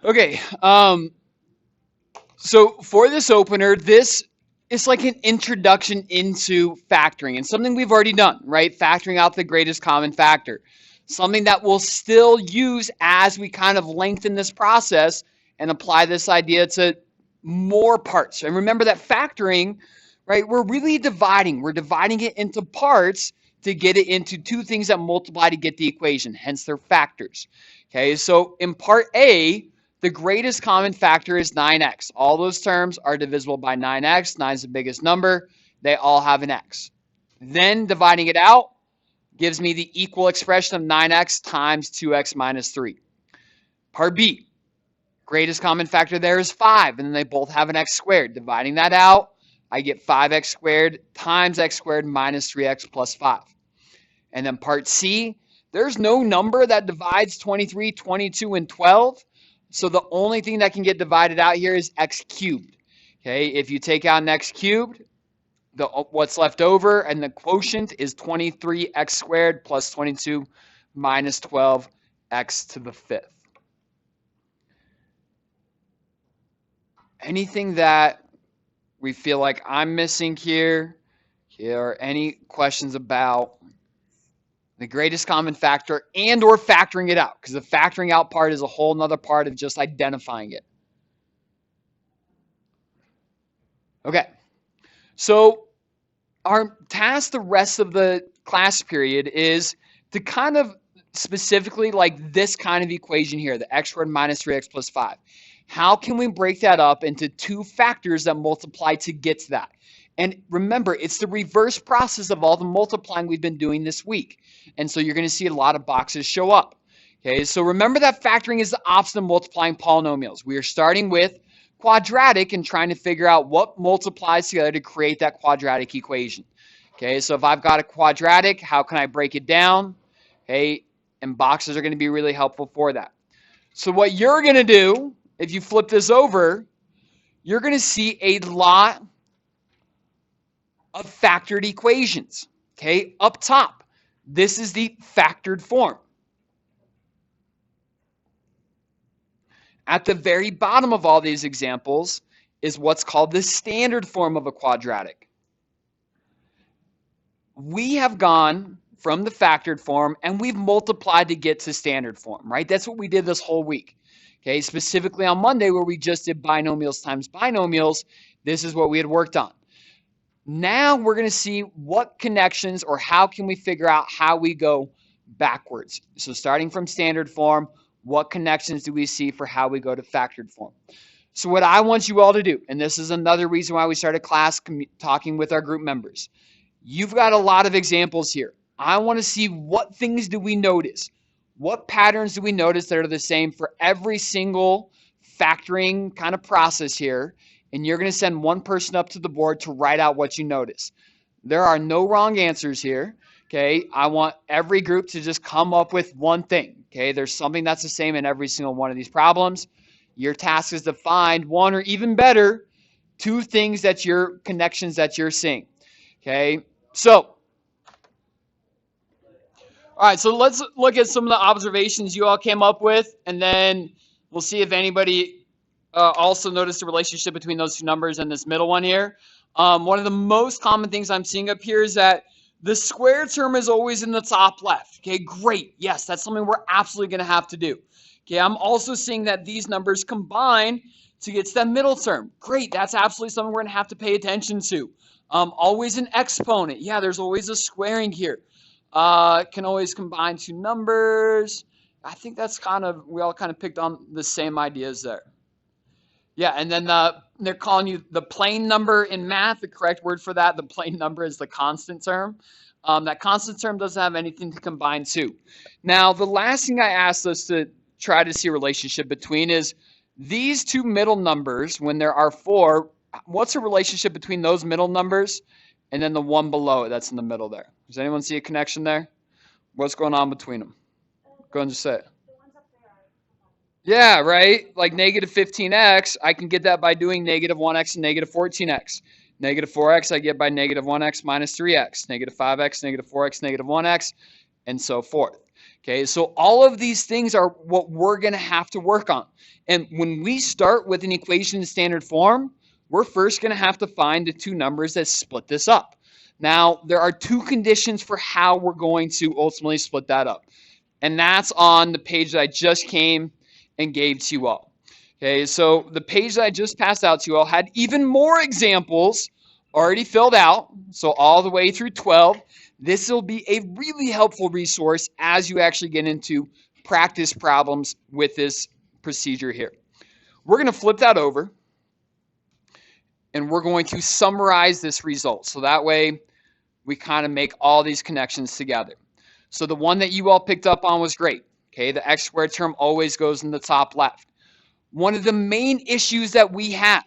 Okay. So for this opener, this is like an introduction into factoring and something we've already done, right? Factoring out the greatest common factor. Something that we'll still use as we kind of lengthen this process and apply this idea to more parts. And remember that factoring, right? We're dividing it into parts to get it into two things that multiply to get the equation. Hence, they're factors. Okay, so in part A, the greatest common factor is 9x. All those terms are divisible by 9x. 9 is the biggest number. They all have an x. Then dividing it out gives me the equal expression of 9x times 2x minus 3. Part B, greatest common factor there is 5, and then they both have an x squared. Dividing that out, I get 5x squared times x squared minus 3x plus 5. And then part C, there's no number that divides 23, 22, and 12. So the only thing that can get divided out here is x cubed. Okay, if you take out an x cubed, what's left over and the quotient is 23x squared plus 22 minus 12x to the fifth. Anything that we feel like I'm missing here? Here are any questions about the greatest common factor and or factoring it out? Because the factoring out part is a whole nother part of just identifying it. Okay. So our task the rest of the class period is to kind of specifically like this kind of equation here, the x squared minus 3x plus 5. How can we break that up into two factors that multiply to get to that? And remember, it's the reverse process of all the multiplying we've been doing this week. And so you're going to see a lot of boxes show up. Okay, so remember that factoring is the opposite of multiplying polynomials. We are starting with quadratic and trying to figure out what multiplies together to create that quadratic equation. Okay, so if I've got a quadratic, how can I break it down? Okay, and boxes are going to be really helpful for that. So what you're going to do, if you flip this over, you're going to see a lot of factored equations. Okay, up top, this is the factored form. At the very bottom of all these examples is what's called the standard form of a quadratic. We have gone from the factored form and we've multiplied to get to standard form, right? That's what we did this whole week. Okay, specifically on Monday where we just did binomials times binomials, this is what we had worked on. Now we're going to see what connections or how can we figure out how we go backwards. So starting from standard form, what connections do we see for how we go to factored form? So what I want you all to do, and this is another reason why we started class talking with our group members. You've got a lot of examples here. I want to see what things do we notice? What patterns do we notice that are the same for every single factoring kind of process here? And you're going to send one person up to the board to write out what you notice. There are no wrong answers here. Okay, I want every group to just come up with one thing. Okay, there's something that's the same in every single one of these problems. Your task is to find one or even better, two things that your connections that you're seeing. Okay, so all right, so let's look at some of the observations you all came up with, and then we'll see if anybody also noticed the relationship between those two numbers and this middle one here. One of the most common things I'm seeing up here is that the square term is always in the top left. Okay, great. Yes, that's something we're absolutely going to have to do. Okay, I'm also seeing that these numbers combine to get to that middle term. Great, that's absolutely something we're going to have to pay attention to. Always an exponent. Yeah, there's always a squaring here. Can always combine two numbers. I think that's kind of, we all kind of picked on the same ideas there. Yeah, and then they're calling you the plane number in math. The correct word for that, the plane number, is the constant term. That constant term doesn't have anything to combine to. Now, the last thing I asked us to try to see a relationship between is these two middle numbers, when there are four, what's the relationship between those middle numbers and then the one below it that's in the middle there? Does anyone see a connection there? What's going on between them? Go ahead and just say it. Yeah, right? Like negative 15x, I can get that by doing negative 1x and negative 14x. Negative 4x, I get by negative 1x minus 3x. Negative 5x, negative 4x, negative 1x, and so forth. Okay, so all of these things are what we're going to have to work on. And when we start with an equation in standard form, we're first going to have to find the two numbers that split this up. Now, there are two conditions for how we're going to ultimately split that up. And that's on the page that I just came and gave to you all. Okay, so the page that I just passed out to you all had even more examples already filled out, so all the way through 12. This will be a really helpful resource as you actually get into practice problems with this procedure here. We're going to flip that over, and we're going to summarize this result. So that way we kind of make all these connections together. So the one that you all picked up on was great. Okay, the x squared term always goes in the top left. One of the main issues that we have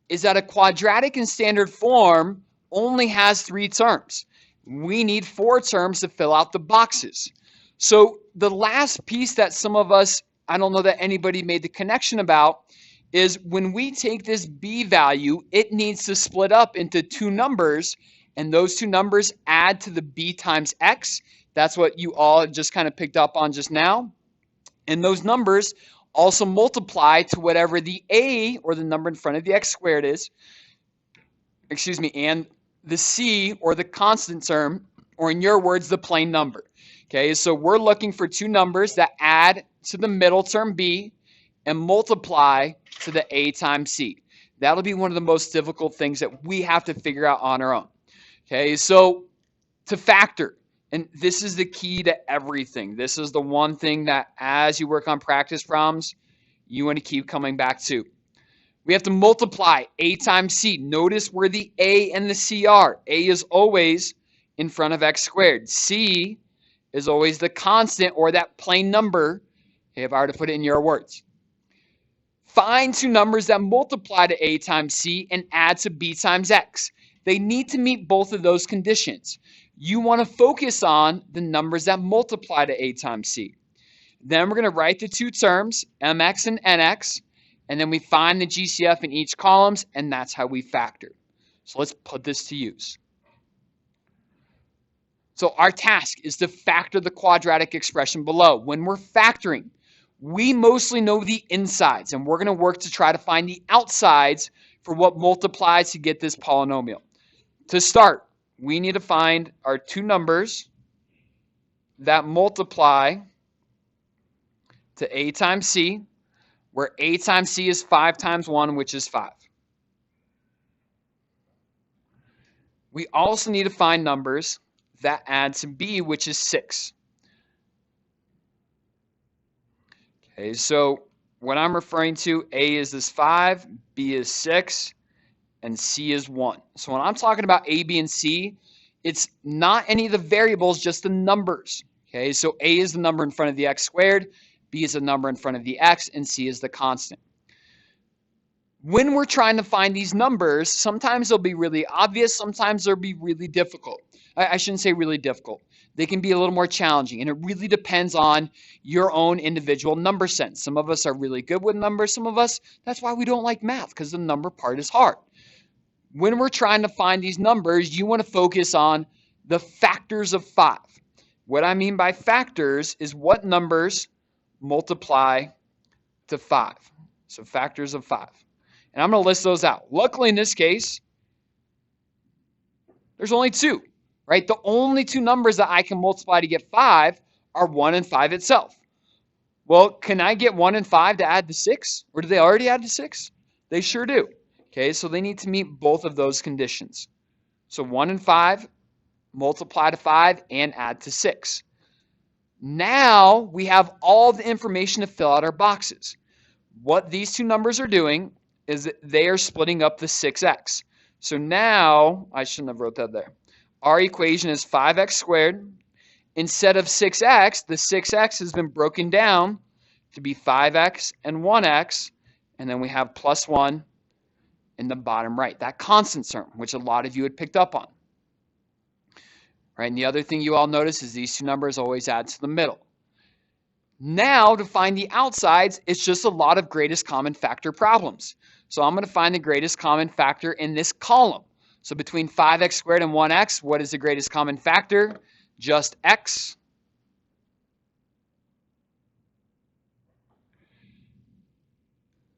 is that a quadratic in standard form only has 3 terms. We need 4 terms to fill out the boxes. So the last piece that some of us, I don't know that anybody made the connection about, is when we take this b value, it needs to split up into 2 numbers, and those 2 numbers add to the b times x. That's what you all just kind of picked up on just now. And those numbers also multiply to whatever the a, or the number in front of the x squared is, and the c, or the constant term, or in your words, the plain number. Okay, so we're looking for 2 numbers that add to the middle term b and multiply to the a times c. That'll be one of the most difficult things that we have to figure out on our own. Okay, so to factor, and this is the key to everything. This is the one thing that as you work on practice problems, you want to keep coming back to. We have to multiply a times c. Notice where the a and the c are. A is always in front of x squared. C is always the constant, or that plain number, if I were to put it in your words. Find 2 numbers that multiply to a times c and add to b times x. They need to meet both of those conditions. You want to focus on the numbers that multiply to a times c. Then we're going to write the 2 terms, mx and nx, and then we find the GCF in each columns, and that's how we factor. So let's put this to use. So our task is to factor the quadratic expression below. When we're factoring, we mostly know the insides, and we're going to work to try to find the outsides for what multiplies to get this polynomial. To start, we need to find our 2 numbers that multiply to a times c, where a times c is 5 times 1, which is 5. We also need to find numbers that add to b, which is 6. Okay, so what I'm referring to, a is this 5, b is 6, and c is 1. So when I'm talking about a, b, and c, it's not any of the variables, just the numbers. Okay, so a is the number in front of the x squared, b is the number in front of the x, and c is the constant. When we're trying to find these numbers, sometimes they'll be really obvious, sometimes they'll be really difficult. I shouldn't say really difficult. They can be a little more challenging, and it really depends on your own individual number sense. Some of us are really good with numbers, some of us, that's why we don't like math, because the number part is hard. When we're trying to find these numbers, you want to focus on the factors of 5. What I mean by factors is what numbers multiply to 5. So factors of 5. And I'm going to list those out. Luckily, in this case, there's only 2, right? The only 2 numbers that I can multiply to get 5 are 1 and 5 itself. Well, can I get 1 and 5 to add to 6? Or do they already add to 6? They sure do. Okay, so they need to meet both of those conditions. So 1 and 5, multiply to 5, and add to 6. Now we have all the information to fill out our boxes. What these 2 numbers are doing is that they are splitting up the 6x. So now, I shouldn't have wrote that there. Our equation is 5x squared. Instead of 6x, the 6x has been broken down to be 5x and 1x, and then we have plus 1 in the bottom right, that constant term, which a lot of you had picked up on. Right, and the other thing you all notice is these 2 numbers always add to the middle. Now, to find the outsides, it's just a lot of greatest common factor problems. So I'm going to find the greatest common factor in this column. So between 5x squared and 1x, what is the greatest common factor? Just x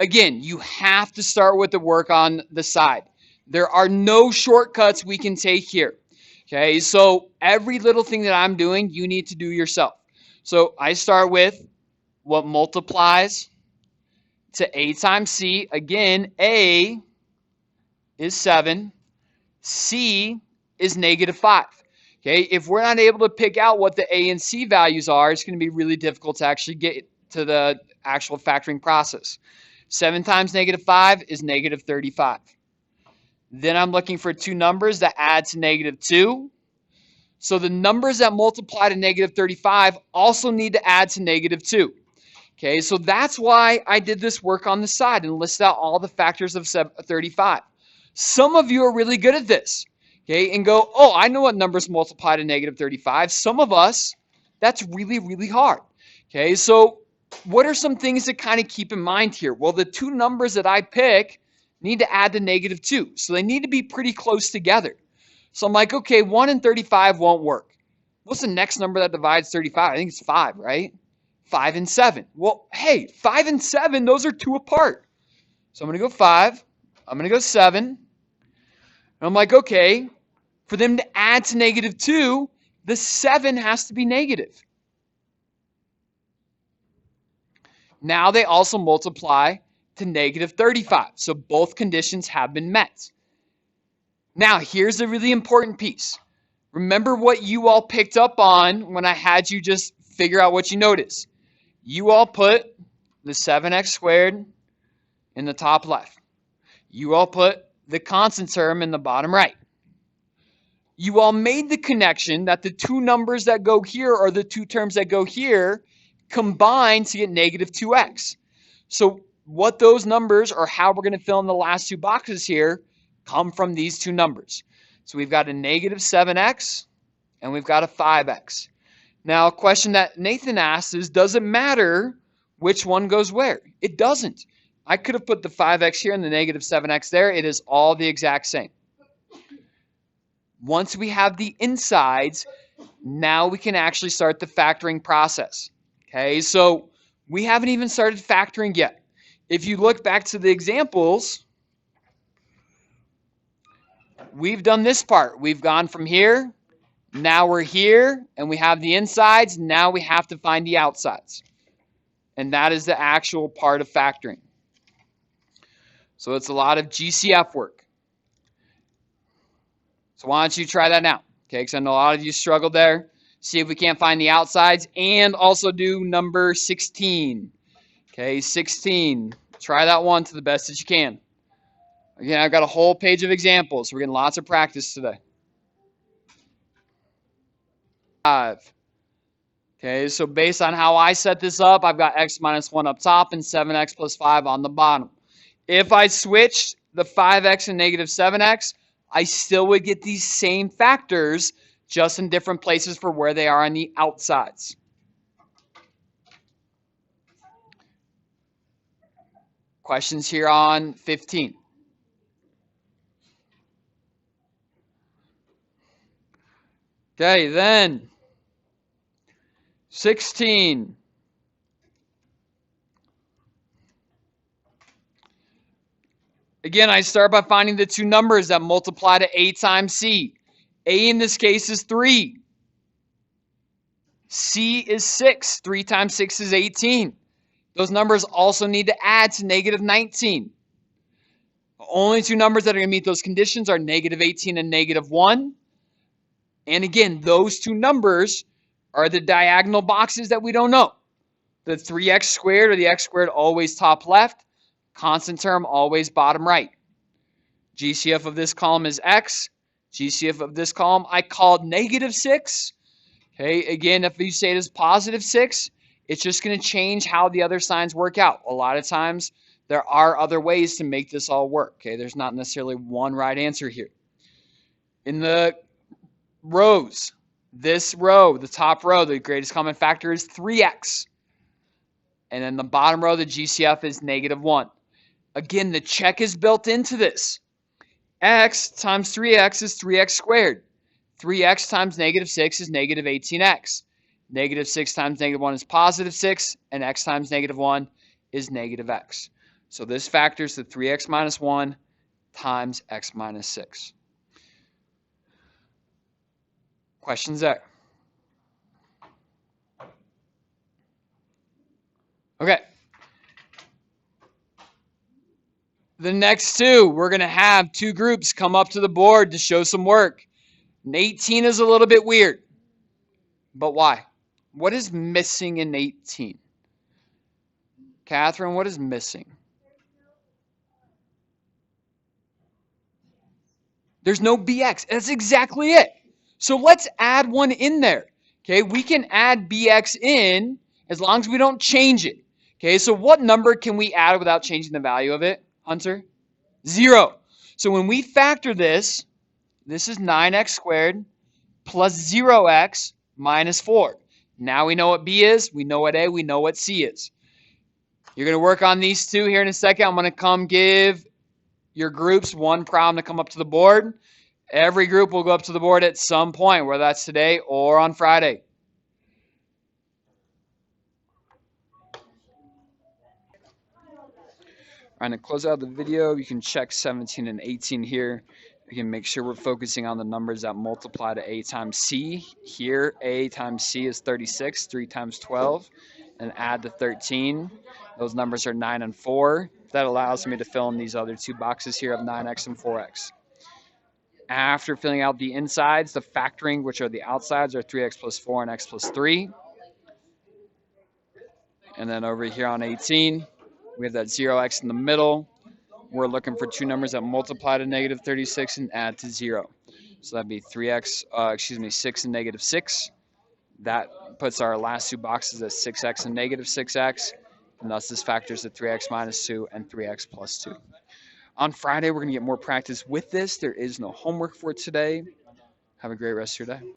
Again, you have to start with the work on the side. There are no shortcuts we can take here. Okay, so every little thing that I'm doing, you need to do yourself. So I start with what multiplies to a times c. Again, a is 7. C is -5. Okay, if we're not able to pick out what the a and c values are, it's going to be really difficult to actually get to the actual factoring process. 7 times -5 is -35. Then I'm looking for two numbers that add to -2. So the numbers that multiply to -35 also need to add to -2. Okay, so that's why I did this work on the side and listed out all the factors of 35. Some of you are really good at this, okay, and go, oh, I know what numbers multiply to -35. Some of us, that's really, really hard. Okay, so what are some things to kind of keep in mind here? Well, the two numbers that I pick need to add to -2, so they need to be pretty close together. So I'm like, okay, 1 and 35 won't work. What's the next number that divides 35? I think it's 5, right? 5 and 7. Well, hey, 5 and 7, those are 2 apart. So I'm going to go 5. I'm going to go 7. And I'm like, okay, for them to add to -2, the 7 has to be negative. Now they also multiply to -35. So both conditions have been met. Now, here's a really important piece. Remember what you all picked up on when I had you just figure out what you noticed. You all put the 7x squared in the top left. You all put the constant term in the bottom right. You all made the connection that the two numbers that go here or the two terms that go here combine to get -2x. So what those numbers or how we're going to fill in the last two boxes here come from these two numbers. So we've got a -7x and we've got a 5x. Now, a question that Nathan asked is, does it matter which one goes where? It doesn't. I could have put the 5x here and the -7x there. It is all the exact same. Once we have the insides, now we can actually start the factoring process. Okay, so we haven't even started factoring yet. If you look back to the examples, we've done this part. We've gone from here, now we're here, and we have the insides. Now we have to find the outsides. And that is the actual part of factoring. So it's a lot of GCF work. So why don't you try that now? Okay, because I know a lot of you struggled there. See if we can't find the outsides, and also do number 16. Okay, 16. Try that one to the best that you can. Again, I've got a whole page of examples. We're getting lots of practice today. 5. Okay, so based on how I set this up, I've got x minus 1 up top and 7x plus 5 on the bottom. If I switched the 5x and -7x, I still would get these same factors, just in different places for where they are on the outsides. Questions here on 15. Okay, then 16. Again, I start by finding the two numbers that multiply to a times c. A in this case is 3. C is 6. 3 times 6 is 18. Those numbers also need to add to -19. The only two numbers that are going to meet those conditions are -18 and -1. And again, those two numbers are the diagonal boxes that we don't know. The 3x squared or the x squared always top left. Constant term always bottom right. GCF of this column is x. GCF of this column I called -6. Okay, again, if you say it is +6, it's just going to change how the other signs work out. A lot of times there are other ways to make this all work. Okay, there's not necessarily one right answer here. In the rows, this row, the top row, the greatest common factor is 3x. And then the bottom row, the GCF is -1. Again, the check is built into this. X times 3x is 3x squared. 3x times -6 is -18x. -6 times -1 is +6, and x times -1 is -x. So this factors to 3x minus 1 times x minus 6. Questions there? Okay. The next two, we're going to have two groups come up to the board to show some work. And 18 is a little bit weird. But why? What is missing in 18? Catherine, what is missing? There's no bx. That's exactly it. So let's add one in there. Okay, we can add bx in as long as we don't change it. Okay, so what number can we add without changing the value of it, Hunter? 0. So when we factor this, this is 9x squared plus 0x minus 4. Now we know what b is, we know what a, we know what c is. You're going to work on these two here in a second. I'm going to come give your groups one problem to come up to the board. Every group will go up to the board at some point, whether that's today or on Friday. All right, to close out the video, you can check 17 and 18 here. We can make sure we're focusing on the numbers that multiply to a times c. Here, a times c is 36, 3 times 12, and add to 13. Those numbers are 9 and 4. That allows me to fill in these other two boxes here of 9x and 4x. After filling out the insides, the factoring, which are the outsides, are 3x plus 4 and x plus 3. And then over here on 18, we have that 0x in the middle. We're looking for two numbers that multiply to negative 36 and add to 0. So that'd be 6 and negative 6. That puts our last two boxes at 6x and negative 6x. And thus this factors to 3x minus 2 and 3x plus 2. On Friday, we're going to get more practice with this. There is no homework for today. Have a great rest of your day.